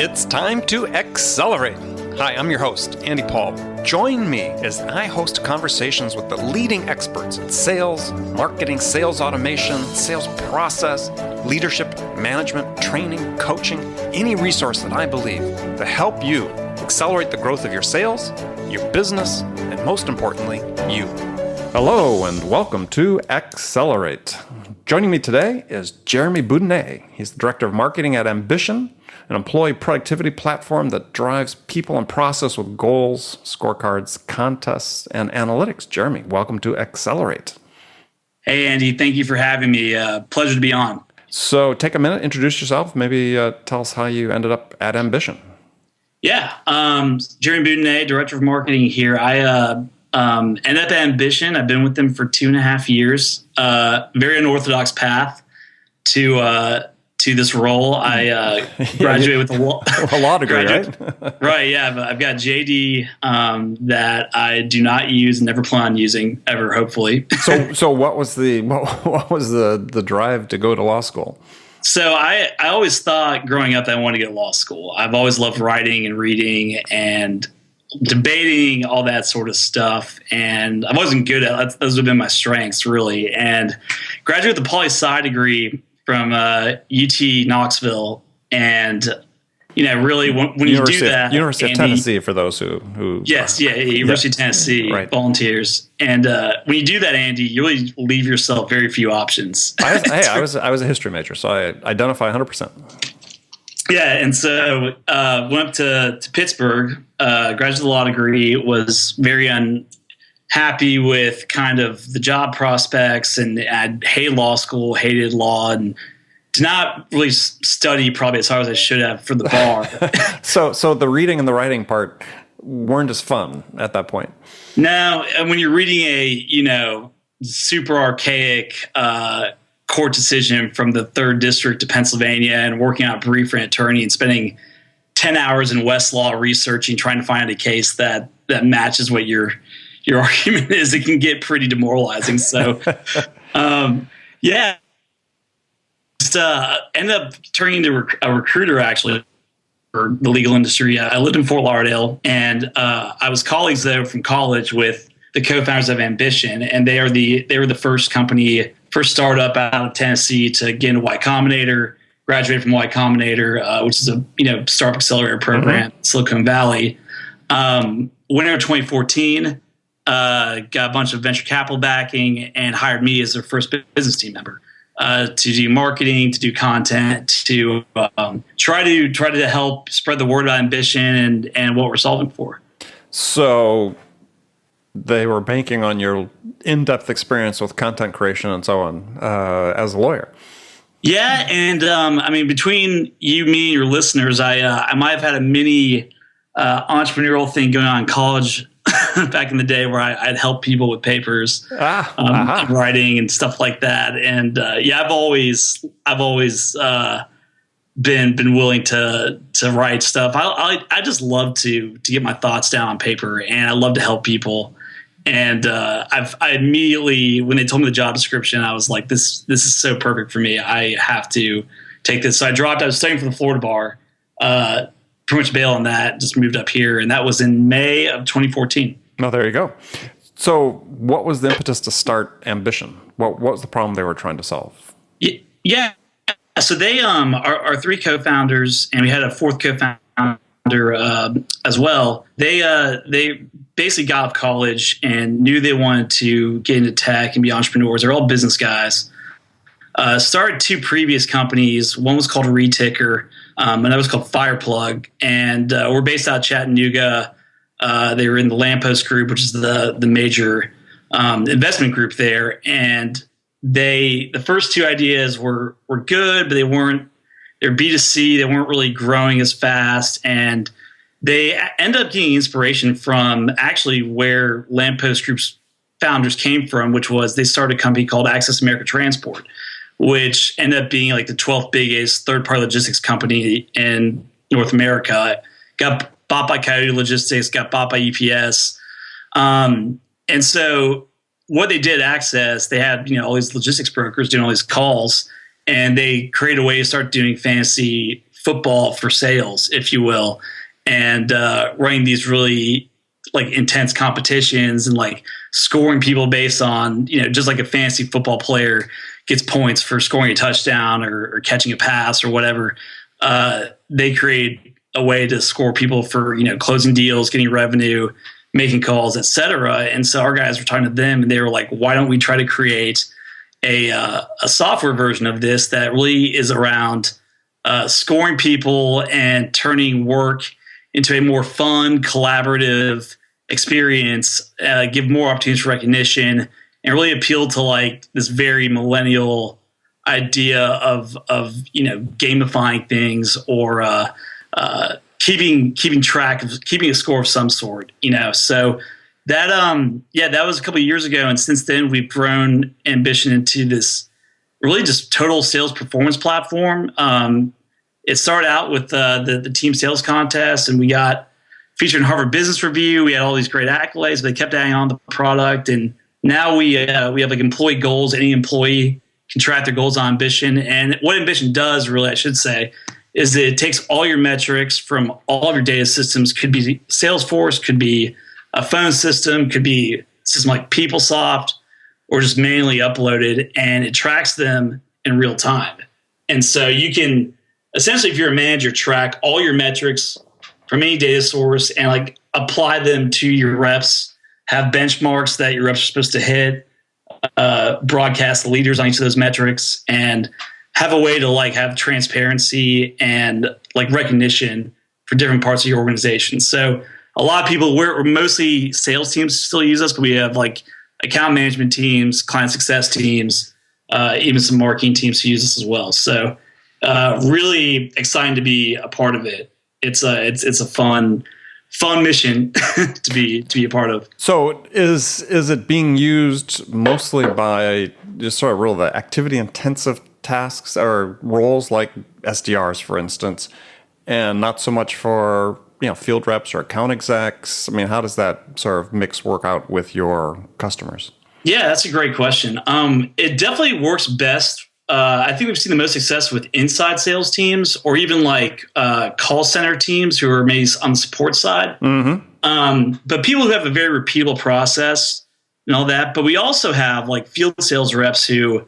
It's time to accelerate. Hi, I'm your host, Andy Paul. Join me as I host conversations with the leading experts in sales, marketing, sales automation, sales process, leadership, management, training, coaching, any resource that I believe to help you accelerate the growth of your sales, your business, and most importantly, you. Hello, and welcome to Accelerate. Joining me today is Jeremy Boudinet. He's the Director of Marketing at Ambition, an employee productivity platform that drives people and process with goals, scorecards, contests, and analytics. Jeremy, welcome to Accelerate. Hey, Andy. Thank you for having me. Pleasure to be on. So take a minute, introduce yourself, maybe tell us how you ended up at Ambition. Yeah. Jeremy Boudinet, Director of Marketing here. I ended up at Ambition. I've been with them for 2.5 years. Very unorthodox path to this role. I graduated with a law degree, right? Right, yeah. I've got JD that I do not use and never plan on using ever, hopefully. So what was the drive to go to law school? So I always thought growing up that I wanted to go to law school. I've always loved writing and reading and debating, all that sort of stuff. And I wasn't good at it. Those have been my strengths, really. And graduated with a poli-sci degree from UT Knoxville, and really when you do that, University of Tennessee for those who University of Tennessee, right. Volunteers, and when you do that, Andy, you really leave yourself very few options. I was a history major, so I identify 100%. Yeah, and so went up to Pittsburgh, graduated law degree, was very happy with kind of the job prospects, and I hated law school, hated law, and did not really study probably as hard as I should have for the bar. So the reading and the writing part weren't as fun at that point. No, and when you're reading a super archaic court decision from the 3rd District of Pennsylvania and working out a brief for an attorney and spending 10 hours in Westlaw researching, trying to find a case that matches what your argument is, it can get pretty demoralizing. So, just ended up turning into a recruiter actually for the legal industry. I lived in Fort Lauderdale, and I was colleagues there from college with the co-founders of Ambition, and they were the first startup out of Tennessee to get into Y Combinator. Graduated from Y Combinator, which is a startup accelerator program in Silicon Valley. Winter of 2014. Got a bunch of venture capital backing and hired me as their first business team member to do marketing, to do content, to try to help spread the word about Ambition and what we're solving for. So they were banking on your in-depth experience with content creation and so on as a lawyer. Yeah, and between you, me, and your listeners, I might have had a mini entrepreneurial thing going on in college back in the day where I'd help people with papers, writing and stuff like that. And I've always been willing to write stuff. I just love to get my thoughts down on paper, and I love to help people. And I immediately, when they told me the job description, I was like, this is so perfect for me. I have to take this. So I was studying for the Florida bar. Pretty much bailed on that, just moved up here, and that was in May of 2014. Oh, there you go. So what was the impetus to start Ambition? What was the problem they were trying to solve? Yeah. So they are 3 co-founders, and we had a 4th co-founder as well. They basically got out of college and knew they wanted to get into tech and be entrepreneurs. They're all business guys. Started 2 previous companies. One was called Reticker, and that was called Fireplug. And we're based out of Chattanooga. They were in the Lamppost Group, which is the major investment group there. And the first 2 ideas were good, but they're B2C. They weren't really growing as fast. And they ended up getting inspiration from actually where Lamppost Group's founders came from, which was they started a company called Access America Transport, which ended up being like the 12th biggest third-party logistics company in North America. Got bought by Coyote Logistics, got bought by UPS. And so what they did at Access, they had all these logistics brokers doing all these calls, and they created a way to start doing fantasy football for sales, if you will, and running these really like intense competitions and like scoring people based on, just like a fantasy football player gets points for scoring a touchdown or catching a pass or whatever. They create a way to score people for, closing deals, getting revenue, making calls, etc. And so our guys were talking to them, and they were like, why don't we try to create a software version of this that really is around scoring people and turning work into a more fun, collaborative experience, give more opportunities for recognition, and really appeal to like this very millennial idea of gamifying things or keeping track of keeping a score of some sort. So that that was a couple of years ago, and since then we've grown Ambition into this really just total sales performance platform. It started out with the team sales contest, and we got featured in Harvard Business Review. We had all these great accolades, but they kept adding on the product, and now we have like employee goals. Any employee can track their goals on Ambition, and what Ambition does, really, I should say, is that it takes all your metrics from all of your data systems. Could be Salesforce, could be a phone system, could be a system like PeopleSoft, or just manually uploaded, and it tracks them in real time. And so you can essentially, if you're a manager, track all your metrics from any data source and like apply them to your reps, have benchmarks that your reps are supposed to hit, broadcast the leaders on each of those metrics, and have a way to like have transparency and like recognition for different parts of your organization. So a lot of people, we're mostly sales teams still use us, but we have like account management teams, client success teams, even some marketing teams who use us as well. So really exciting to be a part of it. It's a fun mission to be a part of. So is it being used mostly by just sort of real the activity intensive tasks or roles like SDRs, for instance, and not so much for field reps or account execs? I mean, how does that sort of mix work out with your customers? Yeah, that's a great question. It definitely works best. I think we've seen the most success with inside sales teams or even like call center teams who are maybe on the support side. Mm-hmm. But people who have a very repeatable process and all that. But we also have like field sales reps who,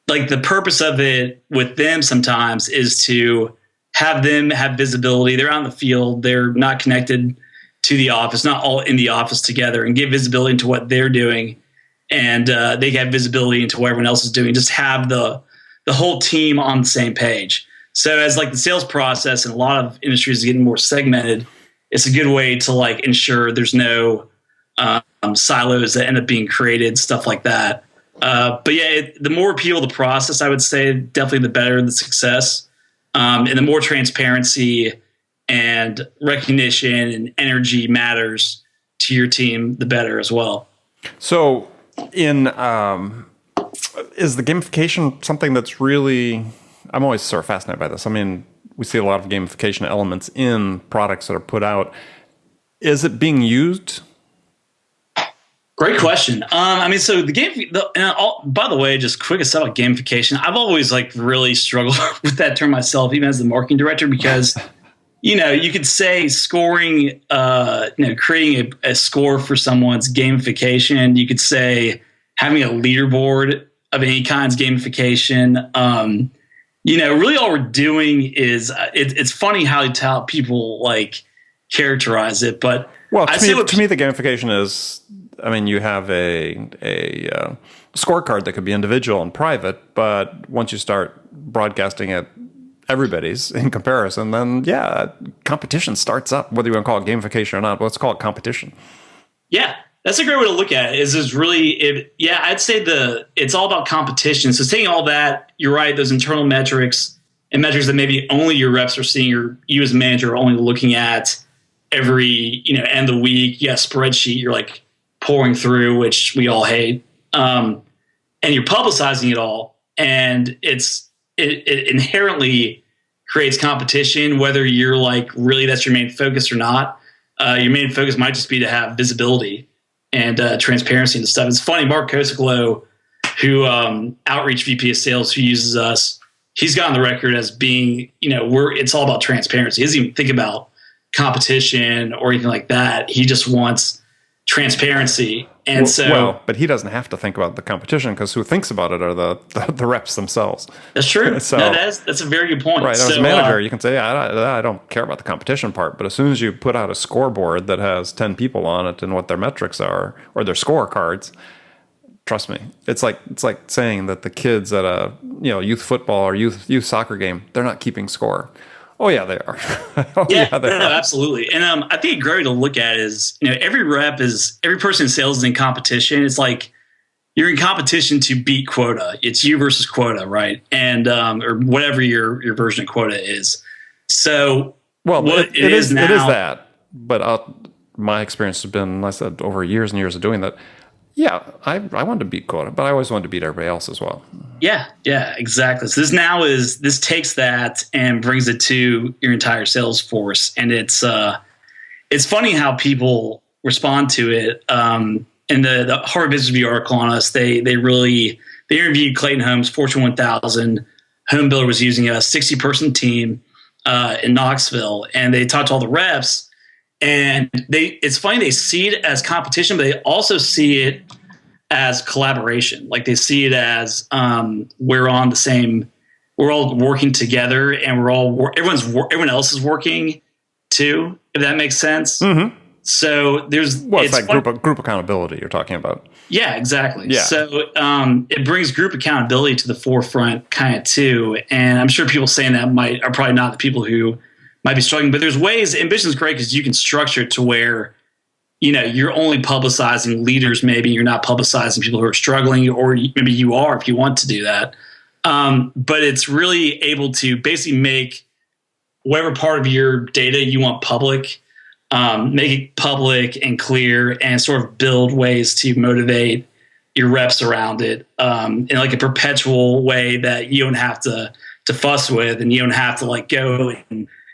like, the purpose of it with them sometimes is to have them have visibility. They're out in the field. They're not connected to the office, not all in the office together, and give visibility into what they're doing. And they have visibility into what everyone else is doing. Just have the whole team on the same page. So as like the sales process in a lot of industries is getting more segmented, it's a good way to like ensure there's no silos that end up being created, stuff like that. But yeah, the more repeatable the process, I would say, definitely the better the success. And the more transparency and recognition and energy matters to your team, the better as well. So is the gamification something that's really, I'm always sort of fascinated by this. I mean, we see a lot of gamification elements in products that are put out. Is it being used? Great question. I mean, so by the way, just quick aside about gamification, I've always like really struggled with that term myself, even as the marketing director, because you could say scoring, creating a score for someone's gamification. You could say having a leaderboard of any kind is gamification. Really all we're doing is it's funny how people like characterize it. But well, to me, the gamification is, I mean, you have a scorecard that could be individual and private, but once you start broadcasting it, everybody's in comparison, then competition starts up, whether you want to call it gamification or not. But let's call it competition. Yeah, that's a great way to look at it. I'd say it's all about competition. So taking all that, you're right, those internal metrics and metrics that maybe only your reps are seeing, or you as a manager are only looking at every end of the week. You got a spreadsheet you're like pouring through, which we all hate, and you're publicizing it all, and it inherently creates competition, whether you're like really that's your main focus or not. Your main focus might just be to have visibility and transparency and stuff. It's funny, Mark Kosiclo, who outreach VP of sales, who uses us, he's gotten the record as being, it's all about transparency. He doesn't even think about competition or anything like that. He just wants transparency. And but he doesn't have to think about the competition, because who thinks about it are the reps themselves. That's true. So, that's a very good point. Right. As a manager, you can say, I don't care about the competition part, but as soon as you put out a scoreboard that has 10 people on it and what their metrics are, or their scorecards, trust me, it's like saying that the kids at a youth football or youth soccer game, they're not keeping score. Oh yeah, they are. They are. Absolutely. And I think a great way to look at it is, every person in sales is in competition. It's like you're in competition to beat quota. It's you versus quota, right? And or whatever your version of quota is. So it is that. But my experience has been, like I said, over years and years of doing that. Yeah, I wanted to beat quota, but I always wanted to beat everybody else as well. Yeah, exactly. So this takes that and brings it to your entire sales force, and it's funny how people respond to it. In the Harvard Business Review article on us, they interviewed Clayton Holmes, Fortune 1000 home builder, was using a 60-person team in Knoxville, and they talked to all the reps. And it's funny, they see it as competition, but they also see it as collaboration. Like they see it as we're all working together, and everyone else is working too, if that makes sense. Mm-hmm. So it's like group accountability you're talking about. Yeah, exactly. Yeah. So it brings group accountability to the forefront kind of too. And I'm sure people saying that are probably not the people who might be struggling, but there's ways. Ambition is great because you can structure it to where, you're only publicizing leaders. Maybe you're not publicizing people who are struggling, or maybe you are if you want to do that. But it's really able to basically make whatever part of your data you want public, make it public and clear, and sort of build ways to motivate your reps around it in like a perpetual way that you don't have to fuss with, and you don't have to like go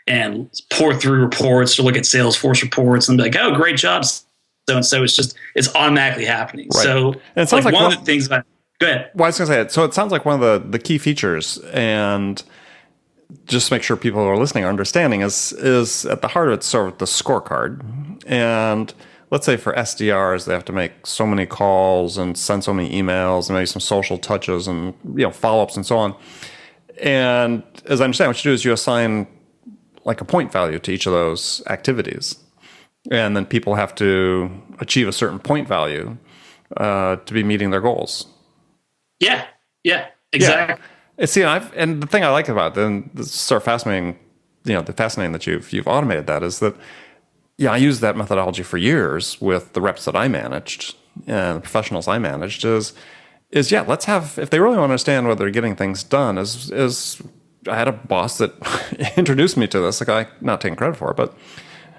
and pour through reports or look at Salesforce reports and be like, oh, great job, so-and-so. It's automatically happening. Right. So and it sounds like one of the things about – go ahead. Well, I was going to say it. So it sounds like one of the key features, and just to make sure people who are listening are understanding, is at the heart of it sort of the scorecard. And let's say for SDRs, they have to make so many calls and send so many emails and maybe some social touches and follow-ups and so on. And as I understand, what you do is you assign like a point value to each of those activities. And then people have to achieve a certain point value to be meeting their goals. Yeah, exactly. Yeah. See, and the thing I like about it, and this is sort of fascinating, fascinating that you've automated that, is that, I used that methodology for years with the reps that I managed and the professionals I managed let's have, if they really want to understand whether they're getting things done, is I had a boss that introduced me to this, a guy not taking credit for it, but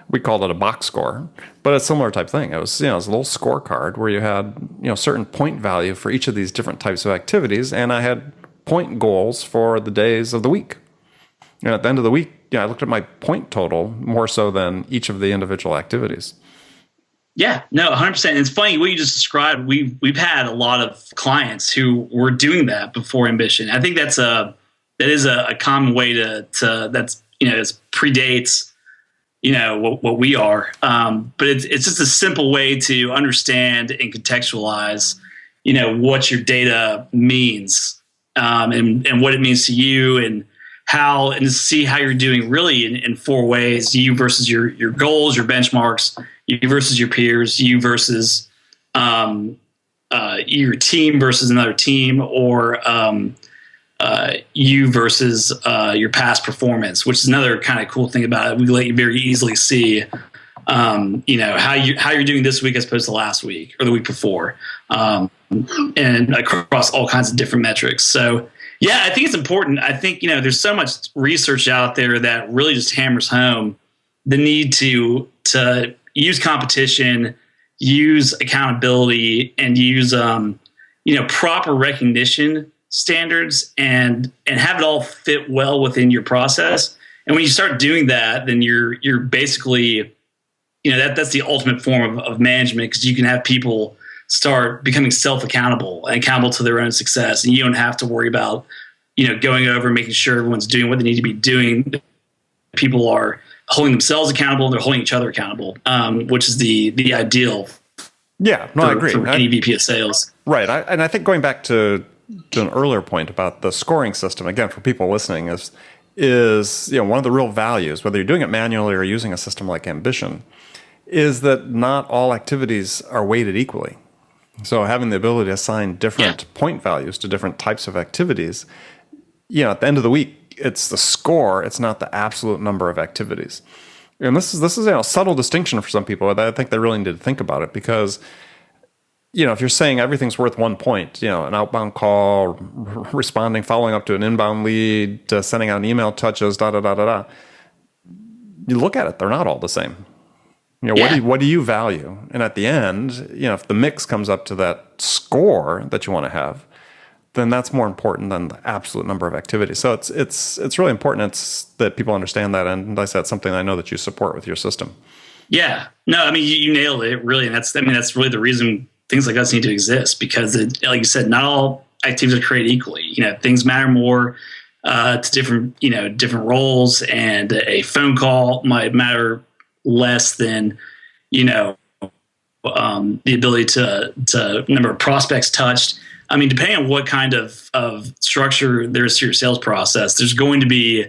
we called it a box score, but it's a similar type thing. It was, it was a little scorecard where you had, certain point value for each of these different types of activities. And I had point goals for the days of the week. And at the end of the week, I looked at my point total more so than each of the individual activities. Yeah, no, 100%. It's funny what you just described. We've had a lot of clients who were doing that before Ambition. I think that is a common way to that's it predates what we are. But it's just a simple way to understand and contextualize what your data means and what it means to you, and to see how you're doing really in four ways: you versus your goals, your benchmarks, you versus your peers, you versus your team versus another team, or you versus your past performance, which is another kind of cool thing about it. We let you very easily see, how you're doing this week as opposed to last week or the week before, and across all kinds of different metrics. So, yeah, I think it's important. I think there's so much research out there that really just hammers home the need to use competition, use accountability, and use proper recognition standards, and have it all fit well within your process. And when you start doing that, then you're basically, that's the ultimate form of management, because you can have people start becoming self-accountable and accountable to their own success, and you don't have to worry about going over, making sure everyone's doing what they need to be doing. People are holding themselves accountable and they're holding each other accountable, which is the ideal. Yeah, no, I agree. For any VP of sales. Right. And I think going back to an earlier point about the scoring system, again, for people listening, is one of the real values, whether you're doing it manually or using a system like Ambition, is that not all activities are weighted equally. So having the ability to assign different point values to different types of activities, at the end of the week, it's the score, it's not the absolute number of activities. And this is a subtle distinction for some people. I think they really need to think about it because, if you're saying everything's worth 1 point, an outbound call, responding, following up to an inbound lead, sending out an email touches, you look at it, they're not all the same. What do you value? And at the end, if the mix comes up to that score that you want to have, then that's more important than the absolute number of activities. So it's really important that people understand that. And like I said, it's something I know that you support with your system. Yeah. No, I mean, you nailed it, really. And that's really the reason things like us need to exist, because like you said, not all activities are created equally. Things matter more to different roles, and a phone call might matter less than, the ability to number of prospects touched. I mean, depending on what kind of structure there is to your sales process, there's going to be,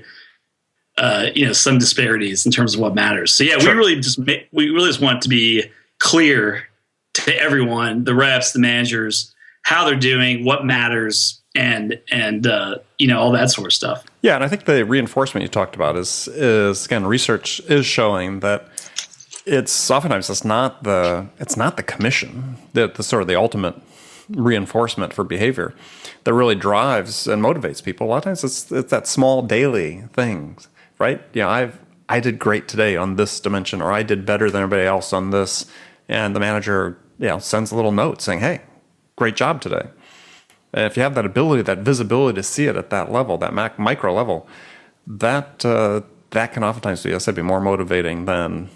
some disparities in terms of what matters. So yeah, Sure. we really just want it to be clear to everyone, the reps, the managers, how they're doing, what matters, and all that sort of stuff. Yeah, and I think the reinforcement you talked about is again, research is showing that it's not the commission, the sort of the ultimate reinforcement for behavior that really drives and motivates people. A lot of times it's that small daily things, right? I did great today on this dimension, or I did better than everybody else on this, and the manager sends a little note saying, hey, great job today. And if you have that ability, that visibility to see it at that level, that micro level, that can oftentimes be more motivating than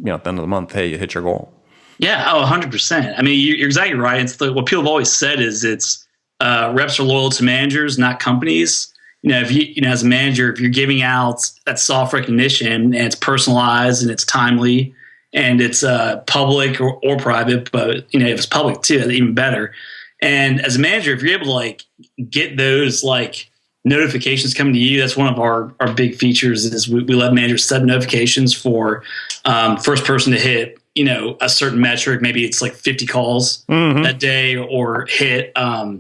at the end of the month, hey, you hit your goal. Yeah, 100%. I mean, you're exactly right. It's what people have always said is it's reps are loyal to managers, not companies. If you as a manager, if you're giving out that soft recognition and it's personalized and it's timely and it's public or private, but if it's public too, that's even better. And as a manager, if you're able to get those notifications coming to you, that's one of our big features is we let managers set notifications for first person to hit a certain metric. Maybe it's 50 calls a day, or hit a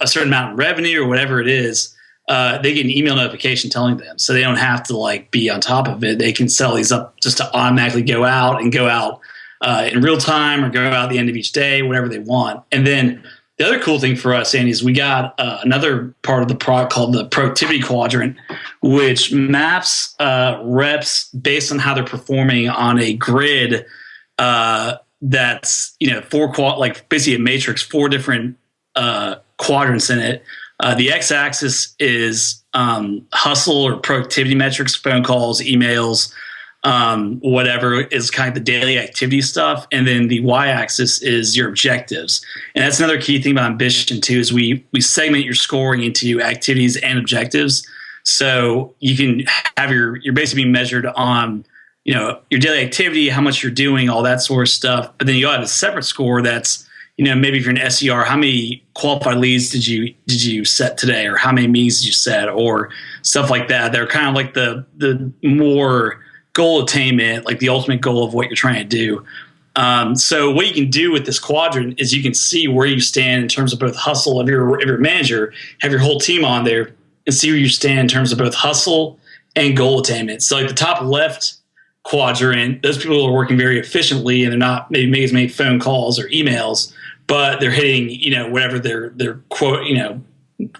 certain amount of revenue or whatever it is. They get an email notification telling them, so they don't have to be on top of it. They can set these up just to automatically go out in real time, or go out at the end of each day, whatever they want. And then the other cool thing for us, Andy, is we got another part of the product called the productivity quadrant, which maps reps based on how they're performing on a grid that's basically a matrix, 4 different quadrants in it. The x-axis is hustle or productivity metrics, phone calls, emails, whatever is kind of the daily activity stuff. And then the y-axis is your objectives. And that's another key thing about Ambition too, is we segment your scoring into activities and objectives. So you can have you're basically being measured on, your daily activity, how much you're doing, all that sort of stuff. But then you have a separate score that's, maybe if you're an SER, how many qualified leads did you set today, or how many meetings did you set, or stuff like that. They're kind of like the more goal attainment, the ultimate goal of what you're trying to do. So what you can do with this quadrant is you can see where you stand in terms of both hustle. If you're a manager, have your whole team on there and see where you stand in terms of both hustle and goal attainment. So the top left quadrant, those people are working very efficiently and they're not maybe making as many phone calls or emails, but they're hitting, whatever their quote,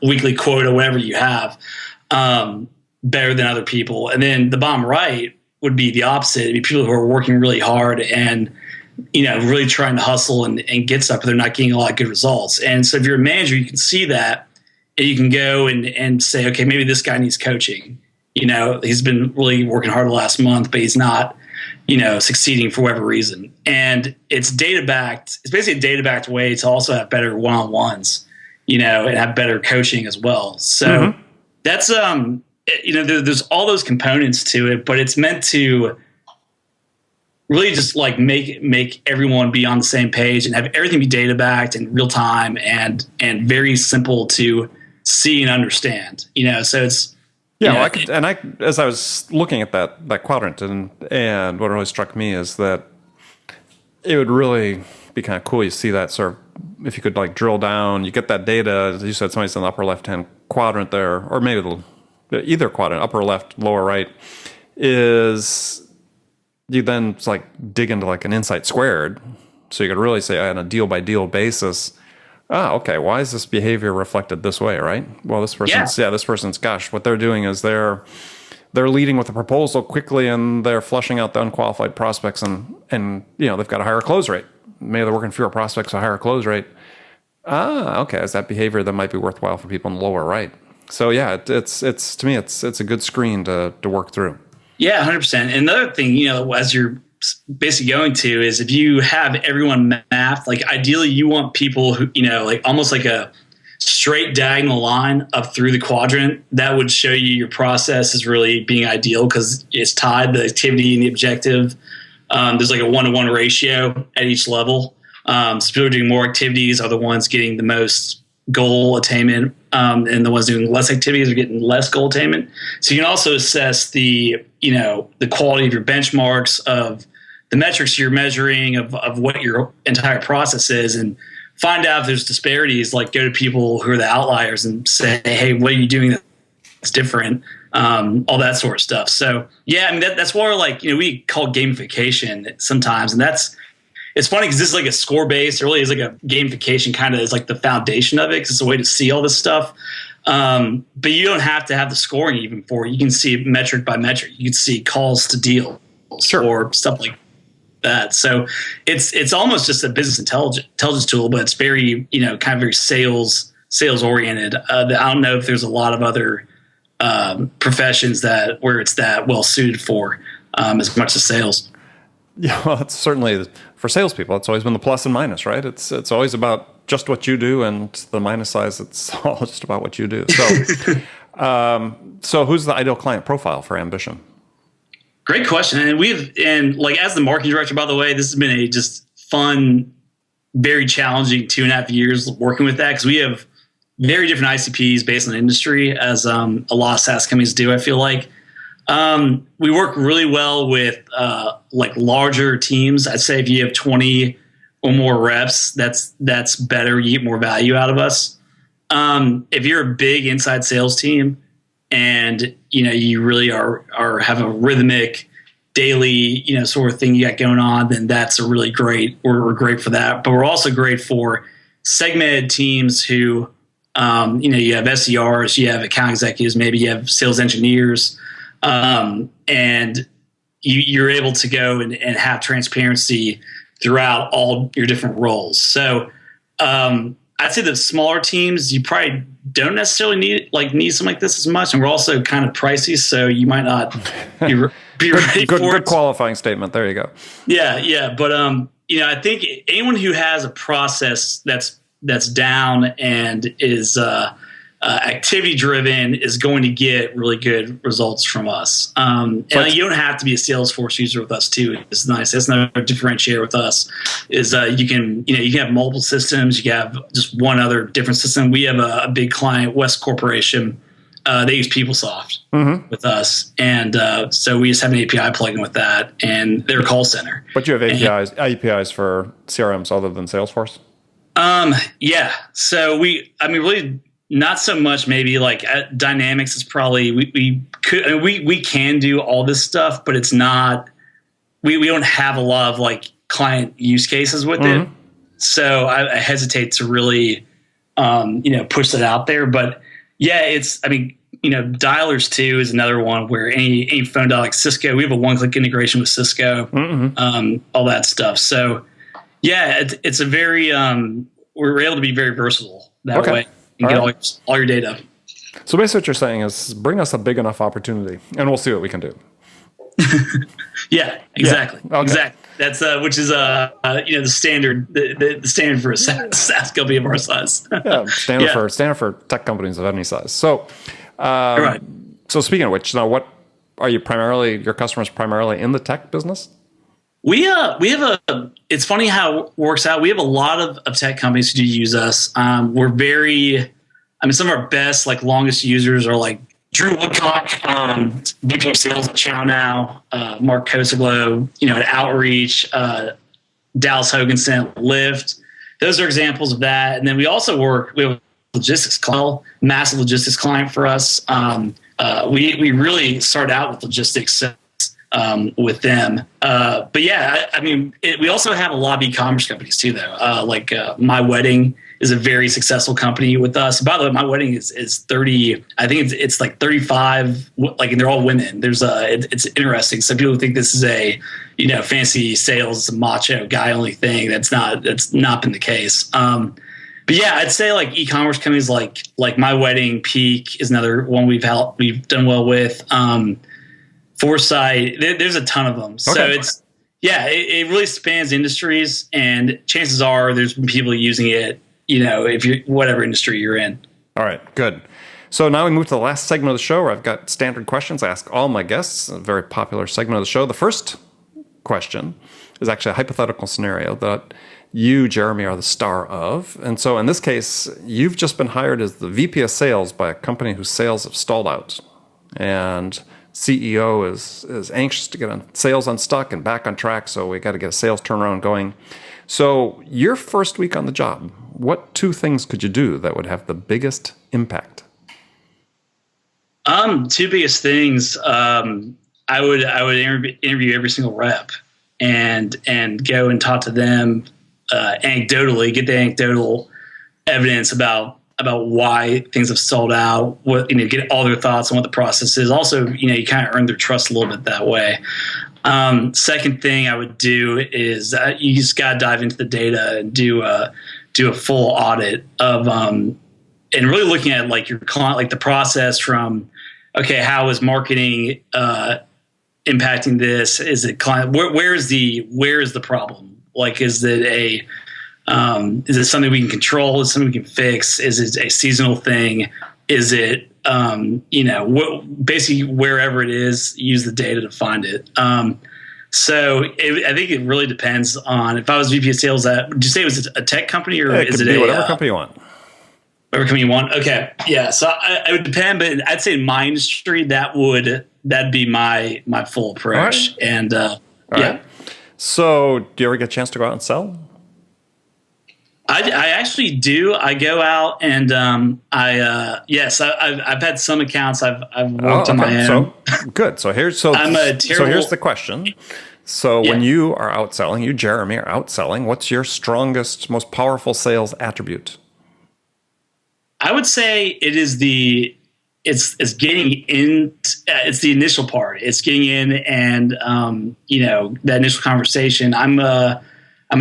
weekly quota, whatever you have, better than other people. And then the bottom right would be the opposite. It'd be people who are working really hard and, really trying to hustle and get stuff, but they're not getting a lot of good results. And so if you're a manager, you can see that and you can go and say, okay, maybe this guy needs coaching. He's been really working hard the last month, but he's not, succeeding for whatever reason. And it's data backed. It's basically a data backed way to also have better one-on-ones. and have better coaching as well. So that's, there's all those components to it, but it's meant to really just like make everyone be on the same page and have everything be data backed in real time and very simple to see and understand, so it's, as I was looking at that quadrant and what really struck me is that it would really be kind of cool. You see that sort of, if you could like drill down, you get that data, as you said, somebody's in the upper left-hand quadrant there, or maybe either quadrant, upper left, lower right, is you then like dig into like an insight squared. So you could really say on a deal by deal basis, okay, why is this behavior reflected this way, right? Well, this person's, gosh, what they're doing is they're leading with a proposal quickly and they're flushing out the unqualified prospects and they've got a higher close rate. Maybe they're working fewer prospects, a higher close rate. Okay, is that behavior that might be worthwhile for people in the lower right? So yeah, it's to me, it's a good screen to work through. Yeah, 100%. And another thing, as you're basically going to is if you have everyone mapped, like ideally you want people who, like almost like a straight diagonal line up through the quadrant. That would show you your process is really being ideal because it's tied the activity and the objective. There's like a 1-to-1 ratio at each level. So people doing more activities are the ones getting the most goal attainment, and the ones doing less activities are getting less goal attainment. So you can also assess the quality of your benchmarks, of the metrics you're measuring, of what your entire process is, and find out if there's disparities. Like go to people who are the outliers and say, hey, what are you doing that's different? All that sort of stuff. So yeah, I mean that's more like we call gamification sometimes, and it's funny because this is like a score based. It really is like a gamification, kind of is like the foundation of it because it's a way to see all this stuff. But you don't have to have the scoring even for it. You can see metric by metric. You can see calls to deals or stuff like that. So it's almost just a business intelligence tool, but it's very kind of very sales oriented. I don't know if there's a lot of other professions where it's that well suited for as much as sales. Yeah, well, it's certainly for salespeople. It's always been the plus and minus, right? It's always about just what you do, and the minus side, it's all just about what you do. So, so who's the ideal client profile for Ambition? Great question, and like as the marketing director, by the way, this has been a just fun, very challenging 2.5 years working with that because we have very different ICPs based on industry, as a lot of SaaS companies do. I feel like. We work really well with like larger teams. I'd say if you have 20 or more reps, that's better. You get more value out of us. If you're a big inside sales team and you really have a rhythmic daily sort of thing you got going on, then that's a really great. We're great for that. But we're also great for segmented teams who you have SDRs, you have account executives, maybe you have sales engineers. And you're able to go and have transparency throughout all your different roles. So I'd say the smaller teams, you probably don't necessarily need something like this as much. And we're also kind of pricey, so you might not be ready for it. Good qualifying statement. There you go. Yeah. But I think anyone who has a process that's down and is activity driven is going to get really good results from us. And you don't have to be a Salesforce user with us too. It's nice. That's another differentiator with us is you can have multiple systems. You can have just one other different system. We have a big client, West Corporation. They use PeopleSoft with us. And so we just have an API plugin with that and their call center. But you have APIs for CRMs other than Salesforce? Yeah. So really not so much. Maybe like Dynamics is probably we can do all this stuff, but it's not. We don't have a lot of like client use cases with it, so I hesitate to really push that out there. But yeah, dialers too is another one where any phone dial like Cisco, we have a one-click integration with Cisco, all that stuff. So yeah, it's a very we're able to be very versatile that way. And get all your data. So basically what you're saying is bring us a big enough opportunity and we'll see what we can do. Yeah, exactly. Yeah. Okay. Exactly. That's which is the standard the standard for a SaaS company of our size. Yeah, standard for tech companies of any size. So, Right. So speaking of which, now what are you primarily? Your customers primarily in the tech business? We have it's funny how it works out. We have a lot of tech companies who do use us. We're some of our best, like longest users are like Drew Woodcock, VP of Sales at Chow Now, Mark Kosaglow, at Outreach, Dallas Hoganson at Lyft. Those are examples of that. And then we also we have a logistics client, massive logistics client for us. We really started out with logistics with them. But yeah, we also have a lot of e-commerce companies too, though. Like My Wedding is a very successful company with us. By the way, My Wedding is 30. I think it's like 35. Like, and they're all women. It's interesting. Some people think this is a fancy sales macho guy only thing. That's not been the case. But yeah, I'd say like e-commerce companies like My Wedding, Peak is another one we've done well with. Foresight, there's a ton of them. Okay. So it really spans industries, and chances are there's been people using it, if you're whatever industry you're in. All right, good. So now we move to the last segment of the show where I've got standard questions I ask all my guests, a very popular segment of the show. The first question is actually a hypothetical scenario that you, Jeremy, are the star of. And so in this case, you've just been hired as the VP of sales by a company whose sales have stalled out. And CEO is anxious to get sales unstuck and back on track, so we got to get a sales turnaround going. So your first week on the job, what two things could you do that would have the biggest impact? Two biggest things. I would interview every single rep and go and talk to them anecdotally, get the anecdotal evidence about why things have sold out, get all their thoughts on what the process is. Also, you kind of earn their trust a little bit that way. Second thing I would do is you just got to dive into the data and do a full audit of, and really looking at like your client, like the process from, okay, how is marketing impacting this? Is it client? Where is the problem? Like, is it something we can control? Is it something we can fix? Is it a seasonal thing? Is it, basically wherever it is, use the data to find it. So I think it really depends on, if I was VP of sales would you say it was a tech company or it is could it be whatever company you want? Whatever company you want. Okay. Yeah. So it would depend, but I'd say in my industry, that'd be my full approach. All right. And, All right. So do you ever get a chance to go out and sell? I actually do. I go out and I've had some accounts I've worked on my own. So good. So here's the question. So when you are out selling, you, Jeremy, are out selling, what's your strongest, most powerful sales attribute? I would say it is it's getting in. It's the initial part. It's getting in and that initial conversation. I'm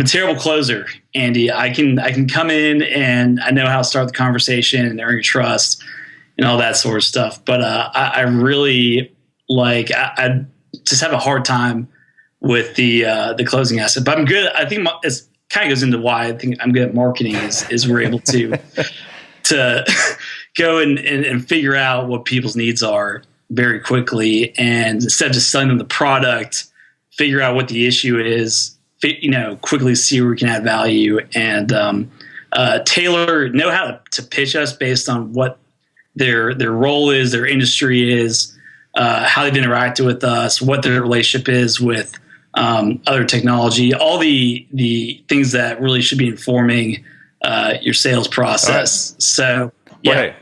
a terrible closer, Andy. I can come in and I know how to start the conversation and earn your trust and all that sort of stuff. But I really I just have a hard time with the closing aspect. But I'm good. I think it kind of goes into why I think I'm good at marketing is we're able to go and figure out what people's needs are very quickly, and instead of just selling them the product, figure out what the issue is. Quickly see where we can add value and know how to pitch us based on what their role is, their industry is, how they've interacted with us, what their relationship is with other technology, all the things that really should be informing your sales process. Right. So, yeah. Well, hey,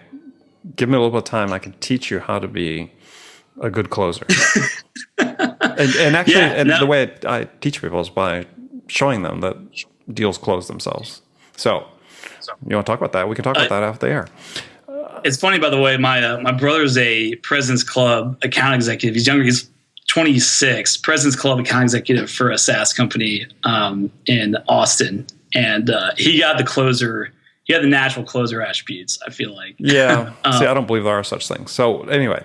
give me a little bit of time. I can teach you how to be a good closer. The way I teach people is by showing them that deals close themselves. So you want to talk about that? We can talk about that after the air. It's funny, by the way, my brother's a President's Club account executive. He's younger. He's 26, President's Club account executive for a SaaS company in Austin. And he got the closer. He had the natural closer attributes, I feel like. Yeah. See, I don't believe there are such things. So anyway,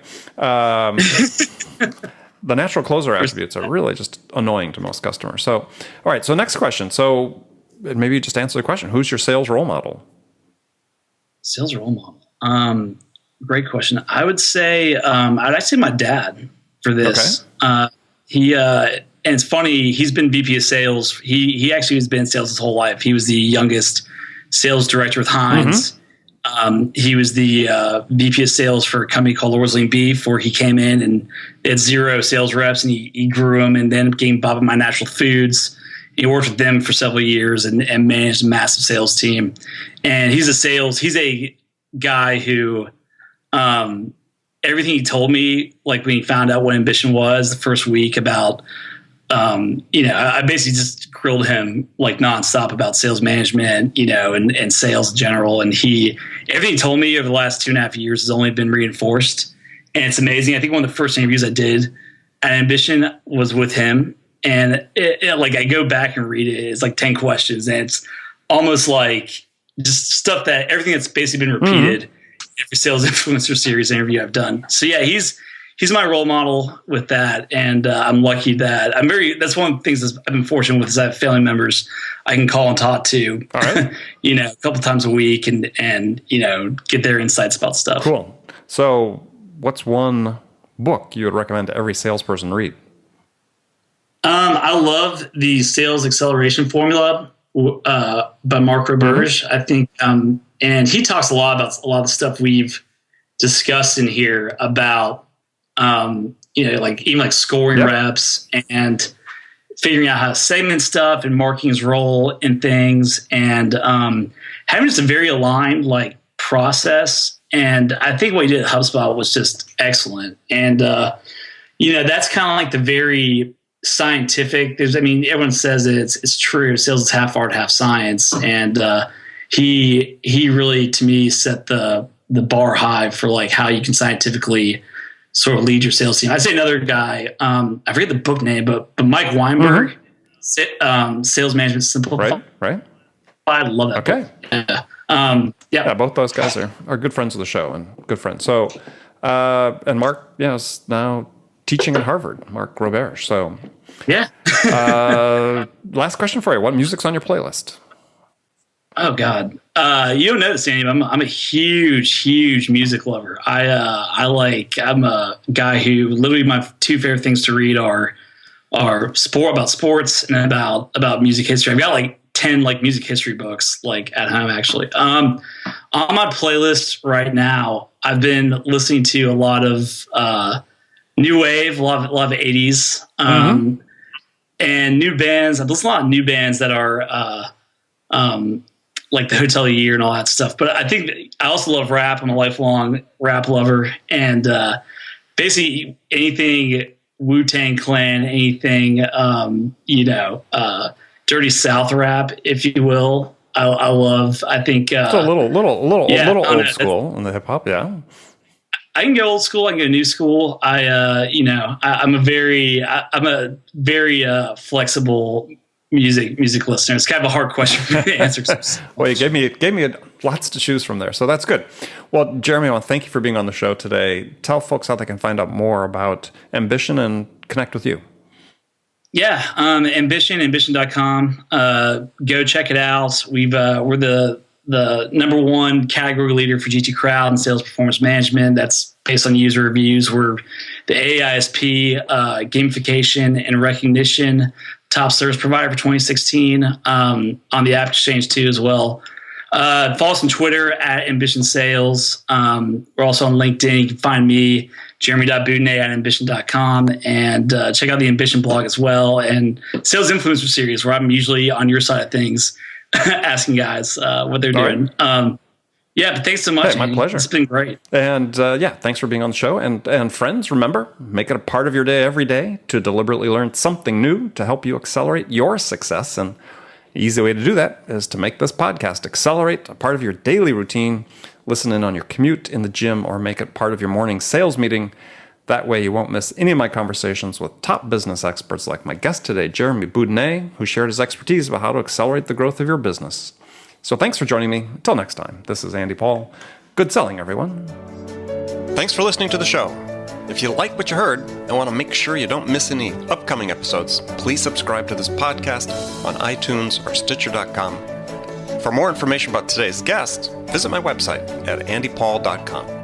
The natural closer attributes are really just annoying to most customers. So, all right. So next question. So maybe you just answer the question. Who's your sales role model? Sales role model. Great question. I would say I'd say my dad for this. Okay. And it's funny. He's been VP of sales. He actually has been in sales his whole life. He was the youngest sales director with Heinz. He was the VP of sales for a company called Orsley Beef, where he came in and they had 0 sales reps, and he grew them, and then became Bob and My Natural Foods. He worked with them for several years and managed a massive sales team. And he's a guy who everything he told me, like when he found out what Ambition was the first week about, I basically just grilled him like nonstop about sales management, and sales in general. And everything he told me over the last 2.5 years has only been reinforced. And it's amazing. I think one of the first interviews I did at Ambition was with him. And I go back and read it. It's like 10 questions. And it's almost like just stuff that everything that's basically been repeated every sales influencer series interview I've done. So yeah, he's my role model with that. And I'm lucky that that's one of the things that I've been fortunate with is I have family members I can call and talk to, all right. A couple times a week and get their insights about stuff. Cool. So what's one book you would recommend to every salesperson read? I love the Sales Acceleration Formula by Mark Roberge. I think, and he talks a lot about a lot of the stuff we've discussed in here about, even scoring reps and figuring out how to segment stuff and marketing his role in things, and having just a very aligned process. And I think what he did at HubSpot was just excellent. And that's kind of like the very scientific. Everyone says it's true. Sales is half art, half science, and he really, to me, set the bar high for how you can scientifically sort of lead your sales team. I'd say another guy, I forget the book name, but Mike Weinberg, Sales Management Simplified. Right. I love that book. Yeah, both those guys are good friends of the show and good friends. So, and Mark, is now teaching at Harvard, Mark Roberge. So, yeah. Last question for you. What music's on your playlist? Oh God. You don't know this, Andy, but I'm a huge music lover. I'm a guy who literally my 2 favorite things to read are about sports and about music history. I've got 10 music history books at home actually. On my playlist right now, I've been listening to a lot of new wave, a lot of 80s, and new bands. I've listened to a lot of new bands that are like the Hotel of the Year and all that stuff. But I think I also love rap. I'm a lifelong rap lover, and basically anything Wu-Tang Clan, anything Dirty South rap, if you will. I love. I think it's a little old school in the hip hop. Yeah, I can go old school. I can go new school. I'm a very flexible music listener. It's kind of a hard question for me to answer. Well, you gave me lots to choose from there, so that's good. Well, Jeremy, I want to thank you for being on the show today. Tell folks how they can find out more about Ambition and connect with you. Yeah, ambition.com. Go check it out. We're the number 1 category leader for GT Crowd and sales performance management. That's based on user reviews. We're the AISP gamification and recognition top service provider for 2016 on the App Exchange too as well. Follow us on Twitter at Ambition Sales. We're also on LinkedIn. You can find me, jeremy.boudinet at ambition.com, and check out the Ambition blog as well, and Sales Influencer Series, where I'm usually on your side of things asking guys what they're doing. Yeah, but thanks so much. Hey, my pleasure. It's been great. And thanks for being on the show. And friends, remember, make it a part of your day every day to deliberately learn something new to help you accelerate your success. And the easy way to do that is to make this podcast accelerate a part of your daily routine. Listen in on your commute, in the gym, or make it part of your morning sales meeting. That way you won't miss any of my conversations with top business experts like my guest today, Jeremy Boudinet, who shared his expertise about how to accelerate the growth of your business. So thanks for joining me. Until next time, this is Andy Paul. Good selling, everyone. Thanks for listening to the show. If you like what you heard and want to make sure you don't miss any upcoming episodes, please subscribe to this podcast on iTunes or Stitcher.com. For more information about today's guest, visit my website at andypaul.com.